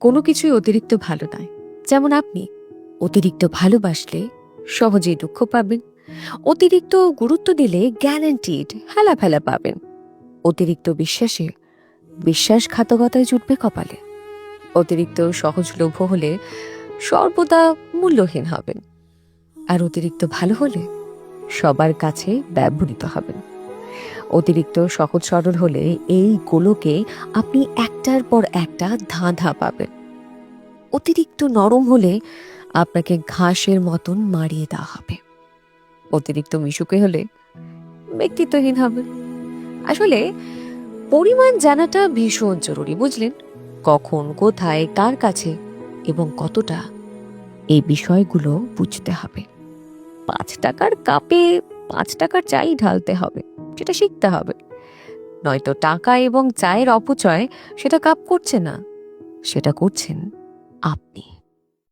কোনো কিছুই অতিরিক্ত ভালো নয়। যেমন আপনি অতিরিক্ত ভালোবাসলে সহজেই দুঃখ পাবেন, অতিরিক্ত গুরুত্ব দিলে গ্যারান্টিড হেলাফেলা পাবেন, অতিরিক্ত বিশ্বাসে বিশ্বাসঘাতকতায় জুটবে কপালে, অতিরিক্ত সহজলভ্য হলে সর্বদা মূল্যহীন হবেন, আর অতিরিক্ত ভালো হলে সবার কাছে ব্যবহৃত হবেন। অতিরিক্ত সহজ সরল হলে এই গোলকে আপনি একটার পর একটা ধাঁধা পাবেন। অতিরিক্ত নরম হলে আপনাকে ঘাসের মতন মারিয়ে দেওয়া হবে। অতিরিক্ত মিশুকে হলে ব্যক্তিত্বহীন হবে। আসলে পরিমাণ জানাটা ভীষণ জরুরি, বুঝলেন? কখন, কোথায়, কার কাছে এবং কতটা, এই বিষয়গুলো বুঝতে হবে। 5 টাকার কাপে 5 টাকার চাই ঢালতে হবে, সেটা শিখতে হবে। নয়তো টাকা এবং চায়ের অপচয় সেটা কাপ করছে না, সেটা করছেন আপনি।